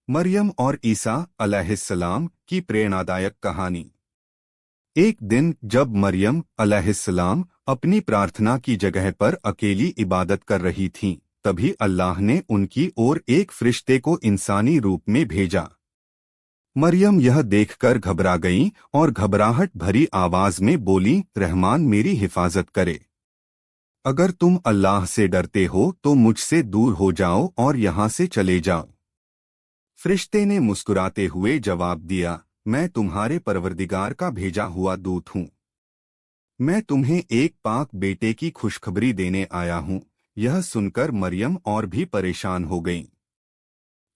मरियम और ईसा अलैहिस्सलाम की प्रेरणादायक कहानी। एक दिन जब मरियम अलैहिस्सलाम अपनी प्रार्थना की जगह पर अकेली इबादत कर रही थीं, तभी अल्लाह ने उनकी ओर एक फरिश्ते को इंसानी रूप में भेजा। मरियम यह देखकर घबरा गईं और घबराहट भरी आवाज में बोली, रहमान मेरी हिफाजत करे। अगर तुम अल्लाह से डरते हो तो मुझसे दूर हो जाओ और यहाँ से चले जाओ। फरिश्ते ने मुस्कुराते हुए जवाब दिया, मैं तुम्हारे परवरदिगार का भेजा हुआ दूत हूँ। मैं तुम्हें एक पाक बेटे की खुशखबरी देने आया हूँ। यह सुनकर मरियम और भी परेशान हो गईं।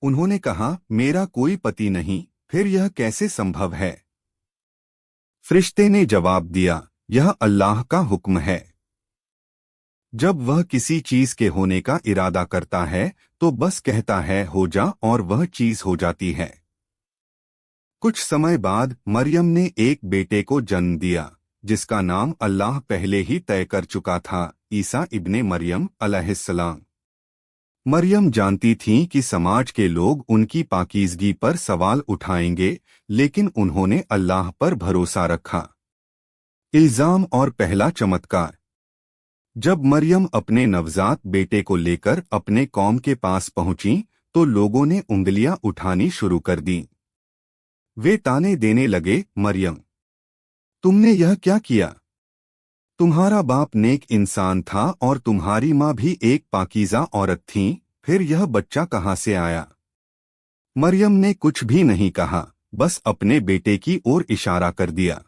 उन्होंने कहा, मेरा कोई पति नहीं, फिर यह कैसे संभव है? फरिश्ते ने जवाब दिया, यह अल्लाह का हुक्म है। जब वह किसी चीज के होने का इरादा करता है तो बस कहता है हो जा और वह चीज हो जाती है। कुछ समय बाद मरियम ने एक बेटे को जन्म दिया जिसका नाम अल्लाह पहले ही तय कर चुका था, ईसा इब्ने मरियम अलैहिस्सलाम। मरियम जानती थीं कि समाज के लोग उनकी पाकीज़गी पर सवाल उठाएंगे, लेकिन उन्होंने अल्लाह पर भरोसा रखा। इल्जाम और पहला चमत्कार। जब मरियम अपने नवजात बेटे को लेकर अपने कौम के पास पहुंची तो लोगों ने उंगलियां उठानी शुरू कर दीं। वे ताने देने लगे, मरियम तुमने यह क्या किया? तुम्हारा बाप नेक इंसान था और तुम्हारी माँ भी एक पाकीज़ा औरत थी, फिर यह बच्चा कहाँ से आया? मरियम ने कुछ भी नहीं कहा, बस अपने बेटे की ओर इशारा कर दिया।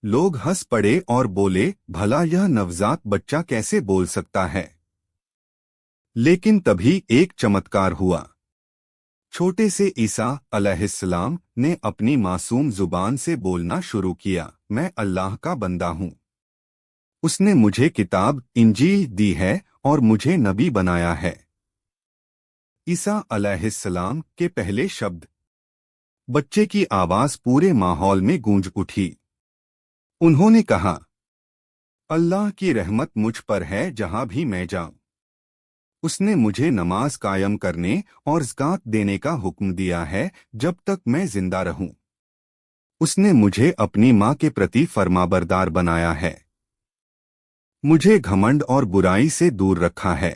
लोग हंस पड़े और बोले, भला यह नवजात बच्चा कैसे बोल सकता है? लेकिन तभी एक चमत्कार हुआ। छोटे से ईसा अलैहिस्सलाम ने अपनी मासूम जुबान से बोलना शुरू किया, मैं अल्लाह का बंदा हूँ। उसने मुझे किताब इंजील दी है और मुझे नबी बनाया है। ईसा अलैहिस्सलाम के पहले शब्द। बच्चे की आवाज पूरे माहौल में गूंज उठी। उन्होंने कहा, अल्लाह की रहमत मुझ पर है जहां भी मैं जाऊं। उसने मुझे नमाज कायम करने और ज़कात देने का हुक्म दिया है जब तक मैं जिंदा रहूं। उसने मुझे अपनी माँ के प्रति फरमाबरदार बनाया है। मुझे घमंड और बुराई से दूर रखा है।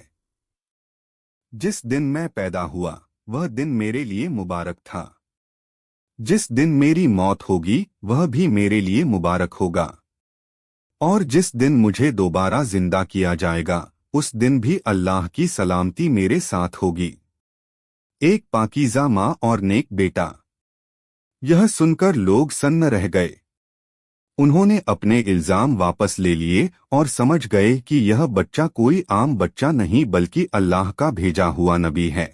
जिस दिन मैं पैदा हुआ वह दिन मेरे लिए मुबारक था। जिस दिन मेरी मौत होगी वह भी मेरे लिए मुबारक होगा। और जिस दिन मुझे दोबारा जिंदा किया जाएगा उस दिन भी अल्लाह की सलामती मेरे साथ होगी। एक पाकीज़ा माँ और नेक बेटा। यह सुनकर लोग सन्न रह गए। उन्होंने अपने इल्जाम वापस ले लिए और समझ गए कि यह बच्चा कोई आम बच्चा नहीं बल्कि अल्लाह का भेजा हुआ नबी है।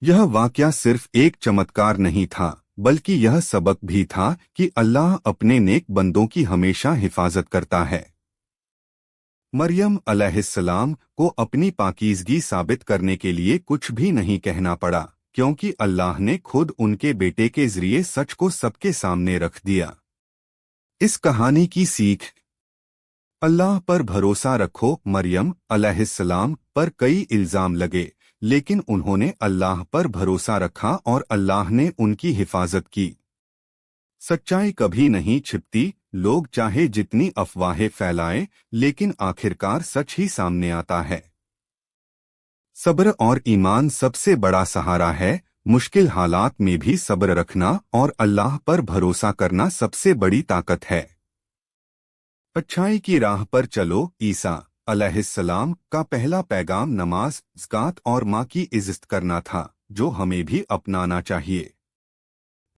यह वाकया सिर्फ एक चमत्कार नहीं था, बल्कि यह सबक भी था कि अल्लाह अपने नेक बंदों की हमेशा हिफाजत करता है। मरियम अलैहिस्सलाम को अपनी पाकीज़गी साबित करने के लिए कुछ भी नहीं कहना पड़ा, क्योंकि अल्लाह ने खुद उनके बेटे के जरिए सच को सबके सामने रख दिया। इस कहानी की सीख। अल्लाह पर भरोसा रखो। मरियम अलैहिस्सलाम पर कई इल्जाम लगे, लेकिन उन्होंने अल्लाह पर भरोसा रखा और अल्लाह ने उनकी हिफाजत की। सच्चाई कभी नहीं छिपती, लोग चाहे जितनी अफवाहें फैलाएं, लेकिन आखिरकार सच ही सामने आता है। सब्र और ईमान सबसे बड़ा सहारा है। मुश्किल हालात में भी सब्र रखना और अल्लाह पर भरोसा करना सबसे बड़ी ताकत है। अच्छाई की राह पर चलो। ईसा अलैहिस्सलाम का पहला पैगाम नमाज, ज़कात और माँ की इज़्ज़त करना था, जो हमें भी अपनाना चाहिए।